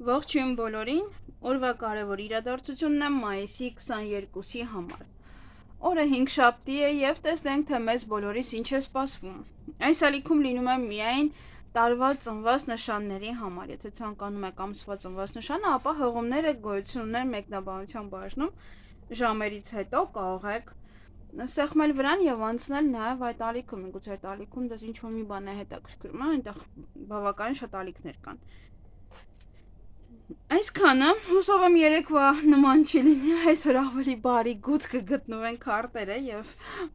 Ողջույն բոլորին, օրվա կարևոր իրադարձությունն է մայիսի 22-ի համար։ Օրը 5-շաբթի է և տեսնենք, թե մեզ բոլորիս ինչ է սպասվում։ Այս ալիքում լինում է միայն տարվա ծնված նշանների համար։ Եթե ցանկանում եք ամսվա ծնված նշանը, ապա հղումները գոյություն ունեն մեկնաբանության բաժնում, ժամերից հետո կարող եք սեղմել վրան եւ անցնել նաեւ այդ ալիքում։ Միգուցե այդ ալիքում դες ինչ-որ մի բան է հետաքրքրում, այնտեղ բավականին շատ ալիքներ կան։ Այսքանը, հուսով եմ երեկվա նման չի լինի, այսօր ավելի բարի գութ կգտնվեն քարտերը և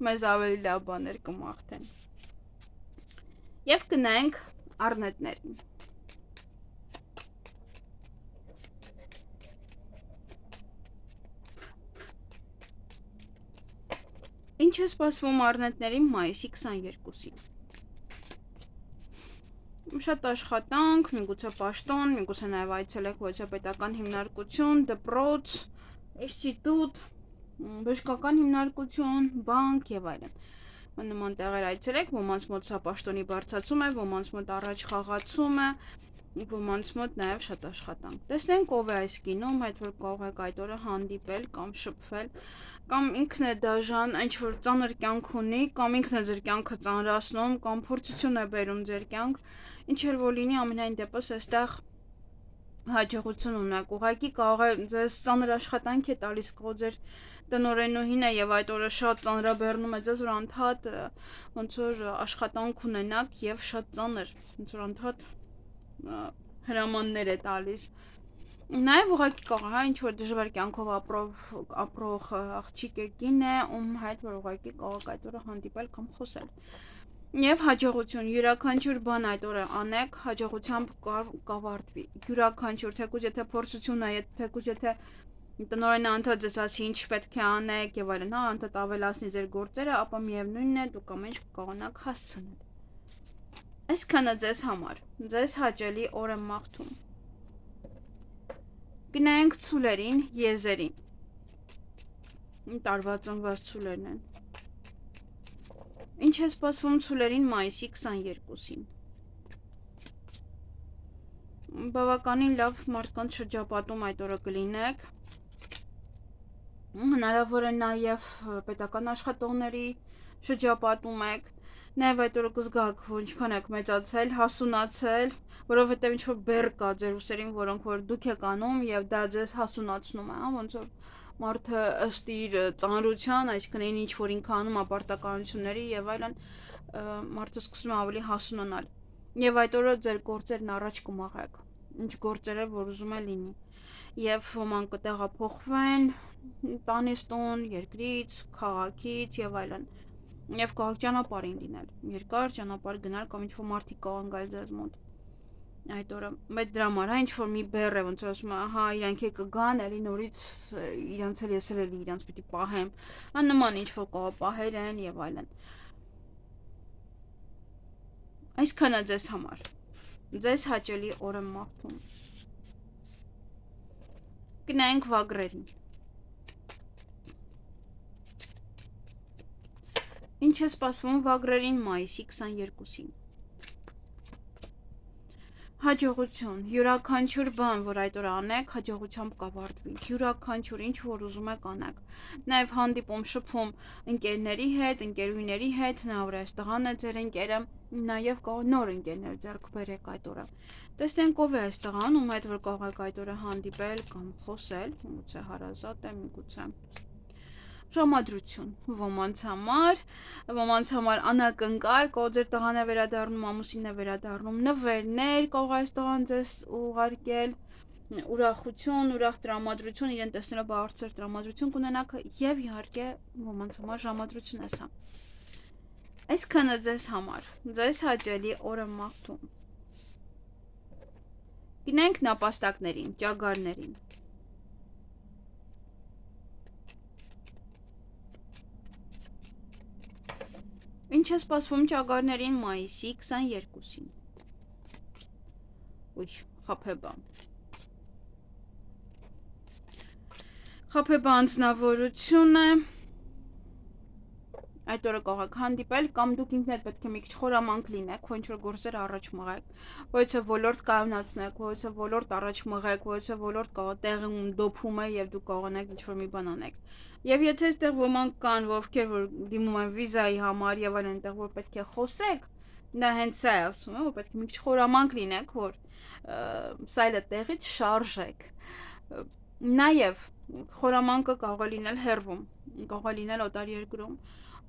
մեզ ավելի լավ բաներ կմաղթեն։ Եվ գնանք առնետներին։ Ինչ է սպասվում առնետներին մայիսի 22-ին։ Շատ աշխատանք, միգուցե պաշտոն, միգուցե նաև այցելեք փոխապետական հիմնարկություն, դպրոց, ինստիտուտ, բժշկական հիմնարկություն, բանկ եւ այլն։ Նման տեղեր այցելեք, ոմանց մոտ սա պաշտոնի բարձրացում է, ոմանց մոտ առաջ խաղացում է, ոմանց մոտ նաև շատ աշխատանք։ Տեսնենք ով է այս կինում, այդ որ կարող եք այդ օրը հանդիպել կամ շփվել, կամ ինքն է դաժան, ինչ որ ծանր կյանք ունի, կամ ինքն է ձեր կյանքը ծանրացնում, կամ փորձություն է բերում ձեր կյանք, ինչ էլ որ լինի, ամենայն դեպս այստեղ հաջողություն ունեք, ուղղակի կարող է ձեզ ծանր աշխատանք է տալիս, կողո ձեր տնօրենուհին է եւ այդ օրը շատ ծանրաբեռնում է ձեզ, որ անդադ ոնց որ աշխատանք ունենաք եւ շատ ծանր, ոնց որ անդադ հրամաններ է տալիս։ Նաեւ ուղղակի կարող է ինչ որ դժվար կյանքով ապրող աղջիկ է, կին է, ում հետ որ ուղղակի կարող եք այդ օրը հանդիպել կամ խոսել։ Եվ հաջողություն, յուրաքանչյուր բան այդ օրը անեք, հաջողությամբ կավարտվի։ Յուրաքանչյուր, թեկուզ եթե փորձություն է, թեկուզ եթե տնօրենը անդադ ձեզ ասի ինչ պետք է անեք եւ այլն, հա, անդադ ավելացնի ձեր գործերը, ապա միևնույնն է դուք ամեն ինչ կկարողանաք հասցնել։ Այսքանը ձեզ համար, ձեզ հաճելի օր եմ մաղթում։ Գնանք ցուլերին, եզերին։ Տարվա ծնված ցուլերն են։ Ինչ է սպասվում ցուլերին մայիսի 22-ին։ Բավականին լավ մարդկանց շրջապատում այդ օրը կլինեք։ Հնարավոր է նաև պետական աշխատողների շրջապատում եք։ Նաև այդ օրը կզգաք, որ ինչքան եք մեծացել, հասունացել, որովհետև ինչ-որ բեռ կա ձեր ուսերին, որոնք որ դուք եք անում եւ դա ձեզ հասունացնում է, հա, ոնց որ մարդը ըստ իր ծանրության, այսինքն այն ինչ որ ինքը անում ապարտականությունների եւ այլն, մարդը սկսում է ավելի հասունանալ։ Եվ այդ օրը ձեր գործերն առաջ կմաղեք, ինչ գործերը որ ուզում է լինի։ Եվ ոմանք կտեղափոխվեն տանից տուն, երկրից, քաղաքից եւ այլն։ Եվ կարող ճանապարհին լինել, երկար ճանապարհ գնալ կամ ինչ-որ մարդիկ կարող գալ ձեզ մոտ։ Այդ օրը մեծ դրա համար, հա, ինչ որ մի բեռ է, ոնց որ ասում է, ահա իրանք է կգան, էլի նորից իրանց էլ ես էլի իրանց պիտի պահեմ։ Հա նման ինչ որ կարող պահեր են եւ այլն։ Այսքանը ձեզ համար։ Ձեզ հաճելի օր եմ մաղթում։ Գնանք վագրերին։ Ինչ է սպասվում վագրերին մայիսի 22-ին։ Հաջողություն, յուրաքանչյուր բան, որ այդ օրը անեք, հաջողությամբ կավարտվի, յուրաքանչյուր ինչ որ ուզում եք անեք։ Նաև հանդիպում, շփում ընկերների հետ, ընկերուհիների հետ, նա որ այս տղան է ձեր ընկերը, նաև կարող նոր ընկերներ ձեռք բերեք այդ օրը։ Տեսնենք ով է այս տղան, ում հետ որ կարող եք այդ օրը հանդիպել կամ խոսել, միգուցե հարազատ է, միգուցե ժամադրություն ոմանց համար անակնկալ, կողո ձեր տղան է վերադառնում, ամուսինն է վերադառնում, նվերներ կարող այս տղան ձեզ ուղարկել, ուրախություն, ուրախ տրամադրություն, իրեն տեսնելով բարձր տրամադրություն կունենաք եւ իհարկե ոմանց համար ժամադրություն է սա։ Այսքանը ձեզ համար, ձեզ հաճելի օր եմ մաղթում։ Գնանք նապաստակներին, ճագարներին։ Ինչ է սպասվում ճագարներին մայիսի 22-ին։ Խաբեբա։ Խաբեբա անձնավորություն է, այդ օրը կարող եք հանդիպել կամ դուք ինքներդ պետք է մի քիչ խորամանկ լինեք, որ ինչ-որ գործեր առաջ մղեք, որովհետեւ ոլորտ կայունացնեք, որովհետեւ ոլորտ առաջ մղեք, որովհետեւ ոլորտ կարող տեղում դոփում է եւ դուք կարողանաք ինչ-որ մի բան անեք։ Եվ եթե այստեղ ոմանք կան, ովքեր որ դիմում են վիզայի համար եւ այլն, այնտեղ որ պետք է խոսեք, դա հենց է ասում, որ պետք է մի քիչ խորամանկ լինեք, որ սայլը տեղից շարժեք։ Նաեւ խորամանկը կարող է լինել հեռվում, կարող է լինել օտար երկրում,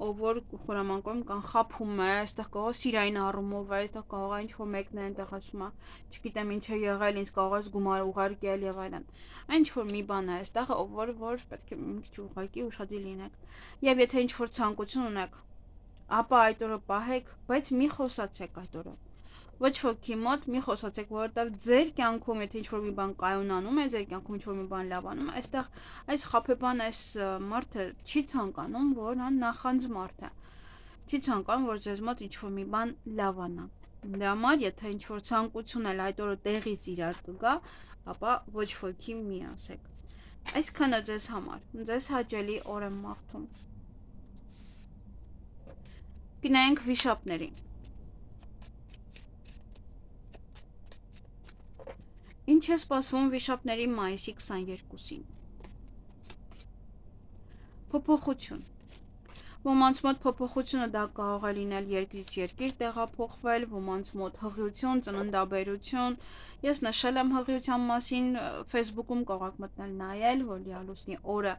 ով որ խորամանկում կան խափում է, այստեղ կարող է սիրային առումով է, այստեղ կարող է ինչ-որ մեկն է այնտեղ ասում է, չգիտեմ ինչ է եղել, ինձ կարող ես գումար ուղարկել եւ այլն։ Ինչ որ մի բան է այստեղ, ով որ պետք է մի քիչ ուղղակի ուշադիր լինեք։ Եվ եթե ինչ որ ցանկություն ունեք, ապա այդ օրը պահեք, բայց մի խոսացեք այդ օրը։ Ոչ ոքի մոտ մի խոսացեք, որովհետև ձեր կյանքում, եթե ինչ-որ մի բան կայունանում է, ձեր կյանքում ինչ-որ մի բան լավանում է, այստեղ այս խաբեբան, այս մարդը չի ցանկանում, որ նա նախանձ մարդ է։ Չի ցանկանում, որ ձեզ մոտ ինչ-որ մի բան լավանա։ Դրա համար, եթե ինչ-որ ցանկություն էլ այդ օրը տեղից իրար կգա, ապա ոչ ոքի մի ասեք։ Այսքանը ձեզ համար, ձեզ հաճելի օր եմ մաղթում։ Գնանք վիշապներին։ Ինչ է սպասվում վիշապների մայիսի 22-ին։ Փոփոխություն։ Ոմանց մոտ փոփոխությունը դա կարող է լինել երկրից երկիր տեղափոխվել, ոմանց մոտ հղիություն, ծննդաբերություն։ Ես նշել եմ հղիության մասին, Facebook-ում կարող եք մտնել նայել, որ լիալուսնի օրը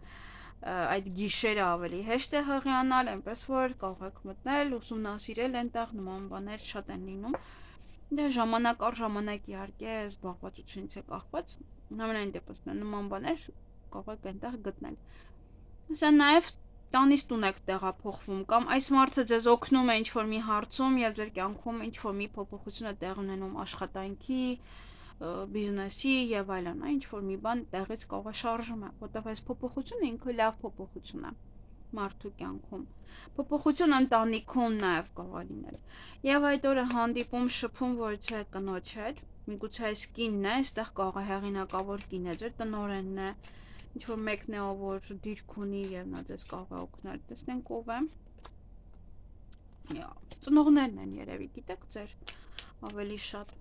այդ գիշերը ավելի հեշտ է հղիանալ, այնպես որ կարող եք մտնել, ուսումնասիրել այնտեղ նման բաներ շատ են լինում։ Դե ժամանակ առ ժամանակ իհարկե զբաղվածությունից է կախված, համենայն դեպքում նման բաներ կարող եք այնտեղ գտնել։ Սա նաև տանից տուն եք տեղափոխվում կամ այս մարդը ձեզ օգնում է ինչ-որ մի հարցում եւ ձեր կյանքում ինչ-որ մի փոփոխություն է տեղ ունենում աշխատանքի, բիզնեսի եւ այլն, ինչ-որ մի բան տեղից կարող է շարժում է, որտեղ այս փոփոխությունը ինքը լավ փոփոխություն է մարդու կյանքում։ Փոփոխություն ընտանիքում նաև կարող է լինել։ Եվ այդ օրը հանդիպում շփում, որ չէ կնոջ հետ, միգուցե այս կինն է, այստեղ կարող է հեղինակավոր կին է, ձեր տնօրենն է, ինչ որ մեկն է, ով որ դիրք ունի եւ նա ձեզ կարող է օգնել։ Տեսնենք ով է։ Ծնողներն են երևի, գիտեք, ձեր ավելի շատ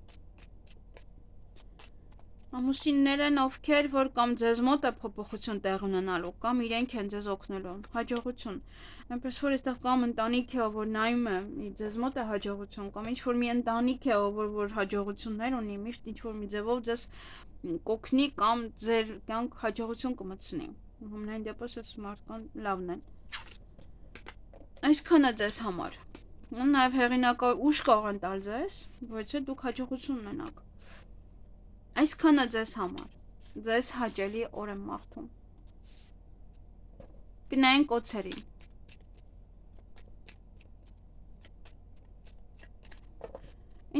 ամուսիններ են, ովքեր որ կամ ձեզ մոտ է փոփոխություն տեղ ունենալու, կամ իրենք են ձեզ օգնելու, հաջողություն։ Այնպես որ այստեղ կամ ընտանիք է, որ նայում է, ձեզ մոտ է հաջողություն, կամ ինչ որ մի ընտանիք է, որ հաջողություններ ունի, միշտ ինչ որ մի ձևով ձեզ կօգնի կամ ձեր կյանք հաջողություն կմտցնի։ Ամենայն դեպս այս մարդկան լավն են։ Այսքանը ձեզ համար։ Նաև հեղինակավոր ուժ կարող են տալ ձեզ, ոչ թե դուք հաջողություն ունենաք։ Այսքանը ձեզ համար, ձեզ հաճելի օր եմ մաղթում։ Գնայինք օձերին։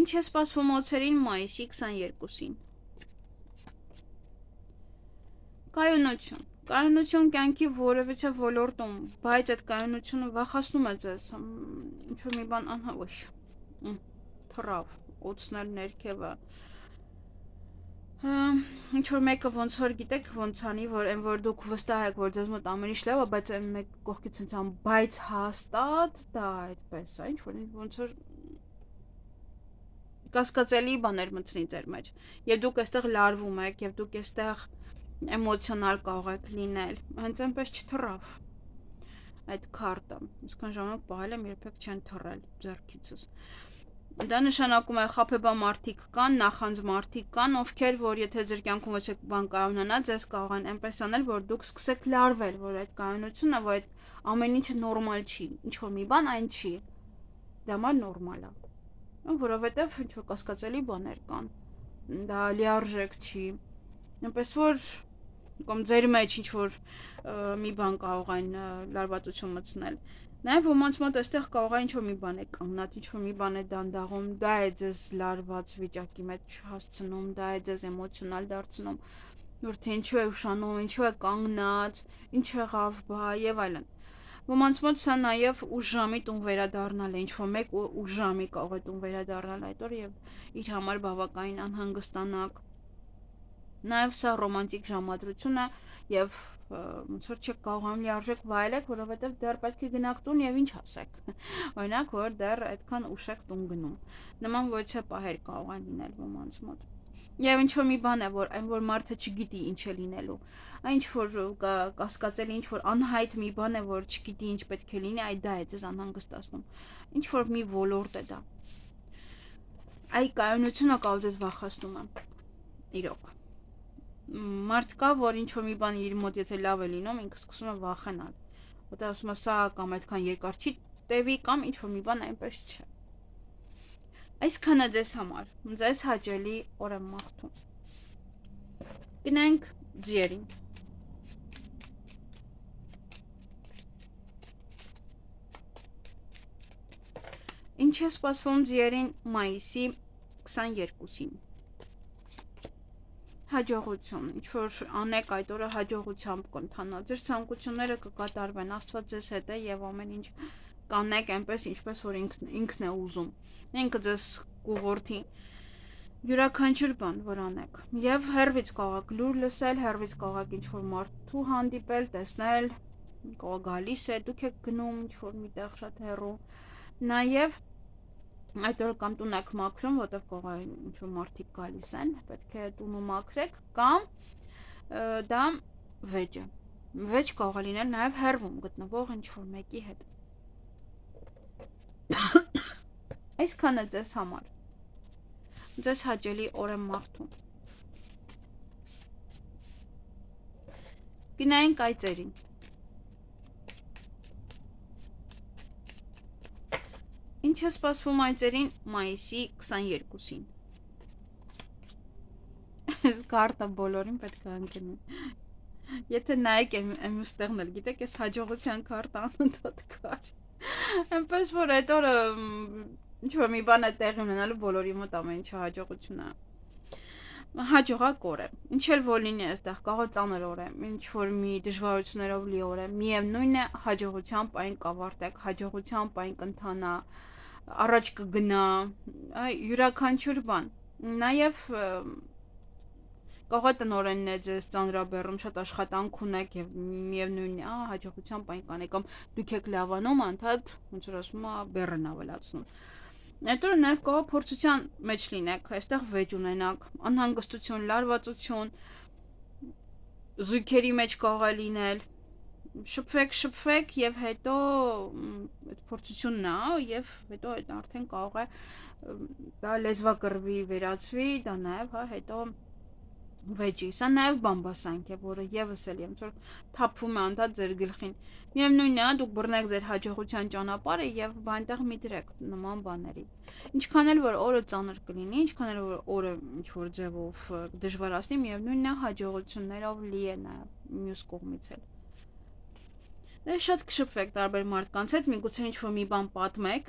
Ինչ է սպասվում օձերին մայիսի 22-ին։ Կայունություն։ Կայունություն կյանքի որևիցե ոլորտում, բայց այդ կայունությունը վախեցնում է ձեզ, ինչ-որ մի բան անհավոչ, թռավ, օձներ ներքևը, ինչ-որ մեկը ոնց որ գիտեք ոնց անի, որ այն որ դուք վստահ եք, որ ձեզ մոտ ամեն ինչ լավ է, բայց այն մեկ կողքից ինձ ան, բայց հաստատ դա այդպես է, ինչ-որ ոնց որ կասկածելի բաներ մտցնի ձեր մեջ, եւ դուք այստեղ լարվում եք, եւ դուք այստեղ էմոցիոնալ կարող եք լինել, հենց այնպես չթռավ այդ քարտը, այսքան ժամանակ պահել եմ, երբեք չեն թռել ձեռքիցս։ Դա նշանակում է խաբեբա մարդիկ կան, նախանձ մարդիկ կան, ովքեր որ եթե ձեր կյանքում ոչ એક բան կայունանա, ձեզ կարող են այնպես անել, որ դուք սկսեք լարվել, որ այդ կայունությունը, որ այդ ամեն ինչը նորմալ չի, ինչ որ մի բան այն չի։ Դա մալ նորմալ է։ Որովհետև ինչ որ կասկածելի բաներ կան։ Դա լիարժեք չի։ Այնպես որ կամ ձեր մեջ ինչ որ մի բան կարող են լարվածություն մտցնել։ Նաև ոմանց մոտ այստեղ կարող է ինչ-որ մի բան է կանգնած, ինչ-որ մի բան է դանդաղում, դա է ձեզ լարված վիճակի մեջ հասցնում, դա է ձեզ էմոցիոնալ դարձնում, որ թե ինչու է ուշանում, ինչու է կանգնած, ինչ եղավ, բա եւ այլն։ Ոմանց մոտ սա նաև ուժամի տուն վերադառնալ է, ինչ-որ մեկ ուժամի կարող է տուն վերադառնալ այդ օր եւ իր համար բավականին անհանգստանաք։ Նաև սա ռոմանտիկ ժամադրություն է եւ ոնց որ չեք կարողանում լիարժեք վայելեք, որովհետև դեռ պետք է գնաք տուն եւ ինչ ասեք։ Օրինակ, որ դեռ այդքան ուշ եք տուն գնում։ Նման ոչ է պահեր կարող են լինել ոմանց մոտ։ Եվ ինչ որ մի բան է, որ այն որ մարդը չգիտի ինչ է լինելու, այն ինչ որ կասկածելի, ինչ որ անհայտ մի բան է, որ չգիտի ինչ պետք է լինի, այ դա է ձեզ անհանգստացնում։ Ինչ որ մի ոլորտ է դա։ Այ կայունությունը կարող ձեզ վախեցնում է։ Իրոք։ Մարդ կա, որ ինչ որ մի բան իր մոտ եթե լավ է լինում, ինքը սկսում է վախենալ։ Որտեղ ասում է սա կամ այդքան երկար չի տևի կամ ինչ որ մի բան այնպես չէ։ Այսքանը ձեզ համար, ձեզ հաճելի օր եմ մաղթում։ Գնանք ձիերին։ Ինչ է սպասվում ձիերին մայիսի 22-ին։ Հաջողություն, ինչ որ անեք այդ օրը հաջողությամբ կընթանա, ձեր ցանկությունները կկատարվեն, Աստված ձեզ հետ է եւ ամեն ինչ կանեք այնպես ինչպես որ ինքն է ուզում։ Ինքը ձեզ կուղորդի յուրաքանչյուր բան, որ անեք։ Եվ հերվից կարող լուր լսել, հերվից կարող ինչ որ մարդու հանդիպել, տեսնել, կարող գալիս է, դուք եք գնում ինչ որ միտեղ շատ հեռու։ Նաեւ այդ օրը կամ տուն եք մաքրում, որտեղ կարող է ինչ-որ մարդիկ գալիս են, պետք է տունը մաքրեք, կամ դա վեճ է։ Վեճ կարող է լինել նաև հեռվում գտնվող ինչ-որ մեկի հետ։ Այսքանը ձեզ համար։ Ձեզ հաճելի օր եմ մաղթում։ Գնայինք այծերին։ Ինչ է սպասվում այծերին մայիսի 22-ին։ Այս կարտը բոլորին պետք է ընկնի։ Եթե նայեք մյուս տեղն էլ գիտեք, այս հաջողության կարտը անընդհատ կար։ Այնպես որ այդ օրը ինչ որ մի բան է տեղի ունենալու, բոլորի մոտ ամեն ինչը հաջողություն է։ Հաջողակ օր է։ Ինչ էլ որ լինի այստեղ, կարող է ծանր օր է, ինչ որ մի դժվարություններով լի օր է, միևնույն է հաջողությամբ այն կավարտեք, հաջողությամբ այն կընթանա, առաջ կգնա, յուրաքանչյուր բան։ Նաև կարող է տնօրենն է ձեզ ծանրաբեռում, շատ աշխատանք ունեք եւ միևնույնն է, հաջողությամբ այն կանեք, կամ դուք եք լավանում, անդադ ոնց որ ասում է, բեռն ավելացնում։ Այդ օրը նաև կարող փորձության մեջ լինեք, այստեղ վեճ ունենաք, անհանգստություն, լարվածություն, զույգերի մեջ կարող է լինել, շփվեք եւ հետո այդ փորձությունն է եւ հետո այդ արդեն կարող է դա լեզվակռվի վերածվի, դա նաև հետո վեճի։ Սա նաև բամբասանք է, որը եւս էլ ոնց որ թափվում է անդադ ձեր գլխին։ Միևնույնն է, դուք բռնեք ձեր հաջողության ճանապարհը եւ բանտեղ մի դրեք նման բաների։ Ինչքան էլ որ օրը ծանր կլինի, ինչքան էլ որ օրը ինչ որ ձևով դժվարացնի, միևնույնն է հաջողություններով լի է նաև մյուս կողմից էլ։ Դե շատ կշփվեք տարբեր մարդկանց հետ, միգուցե ինչ որ մի բան պատմեք,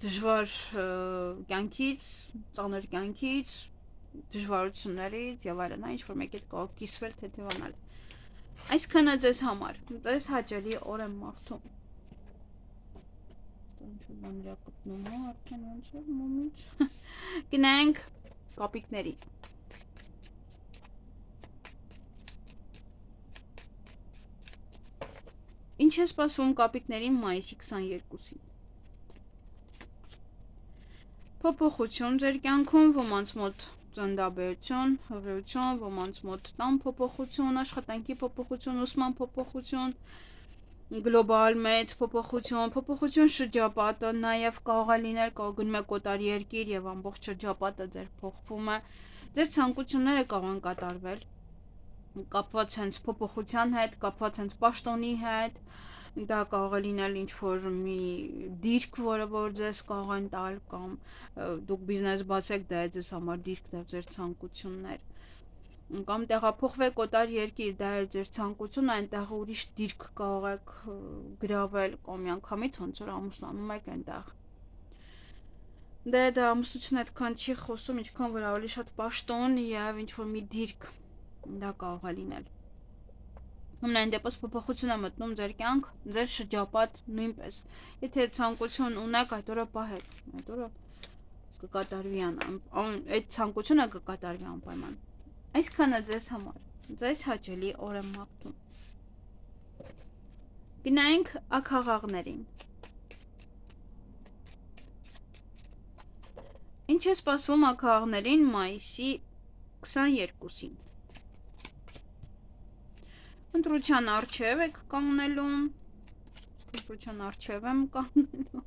դժվար կյանքից, ծանր կյանքից, դժվարություններից եւ այլն, ինչ որ մեկի հետ կարող կիսվել, թեթևանալ։ Այսքանը ձեզ համար, ձեզ հաճելի օր եմ մաղթում։ Ինչ-որ բաներ կպնում է, արդեն ոնց է մոմից։ Գնանք կապիկների։ Ինչ է սպասվում կապիկներին մայիսի 22-ին։ Փոփոխություն ձեր կյանքում, ոմանց մոտ ծննդաբերություն, հղիություն, ոմանց մոտ տան փոփոխություն, աշխատանքի փոփոխություն, ուսման փոփոխություն, գլոբալ մեծ փոփոխություն շրջապատը, նաև կարող է լինել, կարող գնում եք օտար երկիր եւ ամբողջ շրջապատը ձեր փոխվում է, ձեր ցանկությունները կարող են կատարվել, կապված հենց փոփոխության հետ, կապված հենց պաշտոնի հետ, դա կարող է լինել ինչ որ մի դիրք, որը որ ձեզ կարող են տալ, կամ դուք բիզնես բացեք, դա է ձեզ համար դիրքն է, ձեր ցանկություններ, կամ տեղափոխվեք օտար երկիր, դա է ձեր ցանկությունը, այնտեղ ուրիշ դիրք կարող եք գրավել, կամ միանգամից ոնց որ ամուսնանում եք այնտեղ։ Դե դա ամուսնությունը այդքան չի խոսում, ինչքան որ ավելի շատ պաշտոն եւ ինչ որ մի դիրք, դա կարող է լինել։ Ամենայն դեպս փոփոխություն է մտնում ձեր կյանք, ձեր շրջապատ նույնպես։ Եթե ցանկություն ունեք, այդ օրը պահեք, այդ օրը կկատարվի այդ ցանկությունը կկատարվի անպայման։ Այսքանը ձեզ համար, ձեզ հաճելի օր եմ մաղթում։ Գնայինք աքաղաղներին։ Ինչ է սպասվում աքաղաղներին մայիսի 22-ին։ Ընտրության առջև եք կանգնելու։ Ընտրության առջև եմ կանգնելու։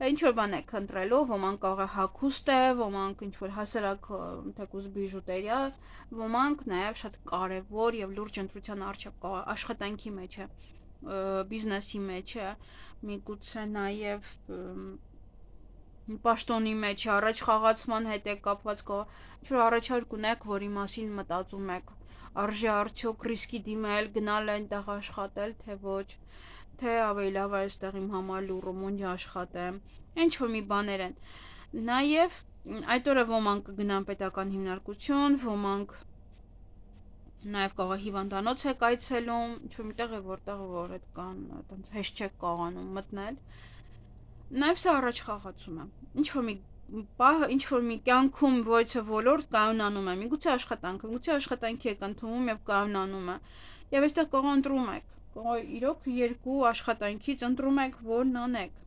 Ինչ-որ բան եք ընտրելու, ոմանք կարող է հագուստ է, ոմանք ինչ-որ հասարակ թեկուզ բիժուտերիա, ոմանք նաև շատ կարևոր եւ լուրջ ընտրության առջև կարող է աշխատանքի մեջ է, բիզնեսի մեջ է, միգուցե նաև պաշտոնի մեջ է, առաջ խաղացման հետ է կապված ինչ-որ առաջարկ ունեք, որի մասին մտածում եք, արժե արդյոք ռիսկի դիմել, գնալ այնտեղ աշխատել, թե ոչ, թե ավելի լավ է այստեղ իմ համար լուրը մունջ աշխատեմ, ինչ-որ մի բաներ են։ Նաև այդ օրը ոմանք գնան պետական հիմնարկություն, ոմանք նաև կարող է հիվանդանոց եք այցելում, ինչ-որ միտեղ է որտեղ որ այդ կան, այտենց հեշտ չեք կարողանում մտնել։ Նաև սա առաջ խաղացում է։ Ինչ-որ մի կյանքում ոյցը ոլորտ կայունանում է, միգուցե աշխատանքը, միգուցե աշխատանքի եք ընդունում եւ կայունանում է։ Եվ այստեղ կարող ընտրում եք, կարող իրոք երկու աշխատանքից ընտրում եք, որն անեք,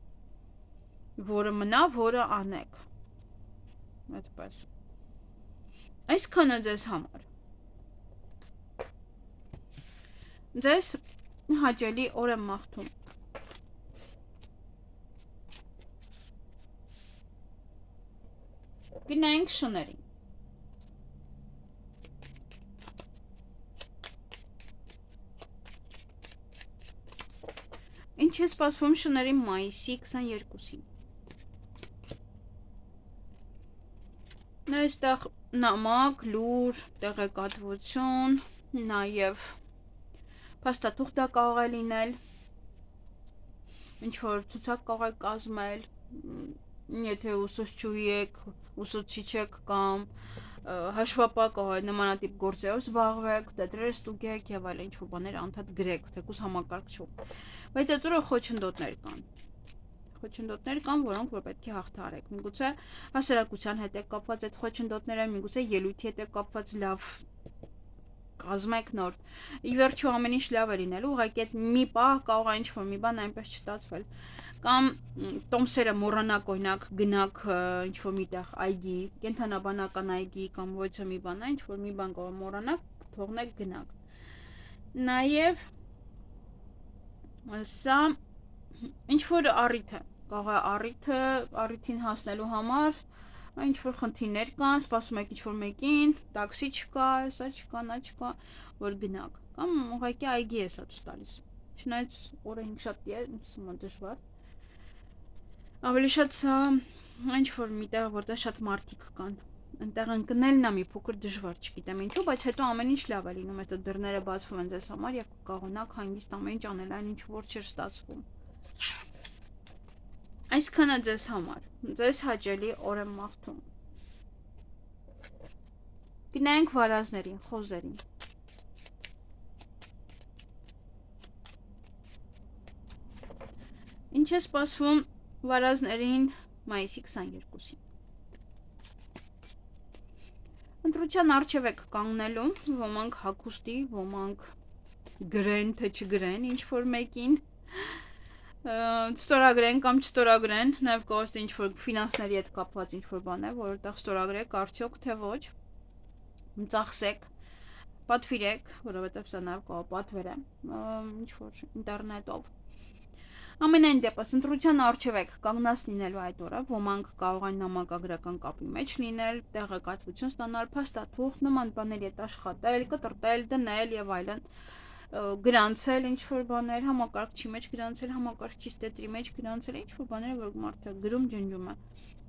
որը մնա, որը անեք։ Այդպես։ Այսքանը ձեզ համար։ Ձեզ հաճելի օր եմ մաղթում։ Գնայինք շներին։ Ինչ է սպասվում շներին մայիսի 22-ին։ Այստեղ նամակ, լուր, տեղեկատվություն, նաև փաստաթուղթ դա կարող է լինել, ինչ-որ ցուցակ կարող եք կազմել, եթե ուսուցչուհի եք, ուսուցիչ եք կամ հաշվապահ կարող է նմանատիպ գործերով զբաղվեք, տետրեր ստուգեք եւ այլն ինչ-որ բաներ անդադ գրեք, թեկուզ համակարգչում։ Բայց այդ օրը խոչընդոտներ կան, որոնք որ պետք է հաղթահարեք։ Միգուցե հասարակության հետ է կապված այդ խոչընդոտները, միգուցե ելույթի հետ է կապված լավ կազմեք նոր։ Ի վերջո ամեն ինչ լավ է լինելու, ուղղակի այդ մի պահ կարող է ինչ-որ մի բան այնպես չստացվել։ Կամ տոմսերը մոռանաք, օրինակ գնաք ինչ-որ միտեղ այգի, կենթանաբանական այգի կամ ոյցը մի բան, ինչ-որ մի բան կարող մոռանաք, թողնեք գնաք։ Նաև սա ինչ-որ առիթ է, կարող է առիթին հասնելու համար ինչ-որ խնդիրներ կան, սպասում եք ինչ-որ մեկին, տաքսի չկա, սա չկա, նա չկա, որ գնաք, կամ ուղղակի այգի է սա ցույց տալիս։ Չնայած օրը 5 շաբթի է, դժվար։ Ավելի շատ սա ինչ-որ միտեղ, որտեղ շատ մարդիկ կան, այնտեղ ընկնելն է մի փոքր դժվար, չգիտեմ ինչու, բայց հետո ամեն ինչ լավ է լինում, հետո դռները բացվում են ձեզ համար եւ կկարողանաք հանգիստ ամեն ինչ անել, այն ինչ որ չէր ստացվում։ Այսքանը ձեզ համար, ձեզ հաճելի օր եմ մաղթում։ Գնայինք վարազներին, խոզերին։ Ինչ է սպասվում վարազներին մայիսի 22-ին։ Ընտրության առջև եք կանգնելու, ոմանք հագուստի, ոմանք գրեն, թե չգրեն, ինչ-որ մեկին, ստորագրեն կամ չստորագրեն, նաև կողոստի ինչ-որ ֆինանսների հետ կապված ինչ-որ բան է, որտեղ ստորագրեք արդյոք, թե ոչ, ծախսեք, պատվիրեք, որովհետև սա նաև կարող պատվեր է, ինչ-որ ինտերնետով։ Ամենայն դեպս ընտրության առջև եք կանգնած լինելու այդ օրը, ոմանք կարող են նամակագրական կապի մեջ լինել, տեղեկատվություն ստանալ, փաստաթուղթ, նման բաների հետ աշխատել, կտրտել, դնել եւ այլն, գրանցել ինչ-որ բաներ, համակարգչի մեջ գրանցել, համակարգչի ստետրի մեջ գրանցել, ինչ-որ բաներ, որ մարդը գրում ջնջում է։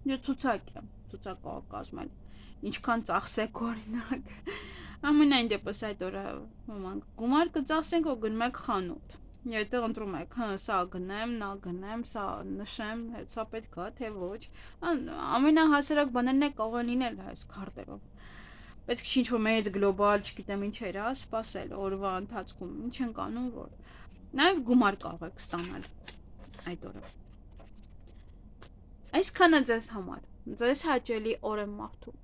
Դե ցուցակ է, ցուցակ կարող կազմել, ինչքան ծախսեք օրինակ։ Ամենայն դեպս այդ օրը ոմանք գումար կծախսենք, որ գնում եք խանութ։ Այդտեղ ընտրում եք, սա գնեմ, նա գնեմ, սա նշեմ, սա պետք է, թե ոչ։ Ամենահասարակ բաներն է կարող է լինել այս քարտերով։ Պետք չի ինչ-որ մեծ գլոբալ, չգիտեմ ինչեր, սպասել օրվա ընթացքում, ինչ ենք անում, որ։ Նաև գումար կարող եք ստանալ այդ օրը։ Այսքանը ձեզ համար, ձեզ հաճելի օր եմ մաղթում։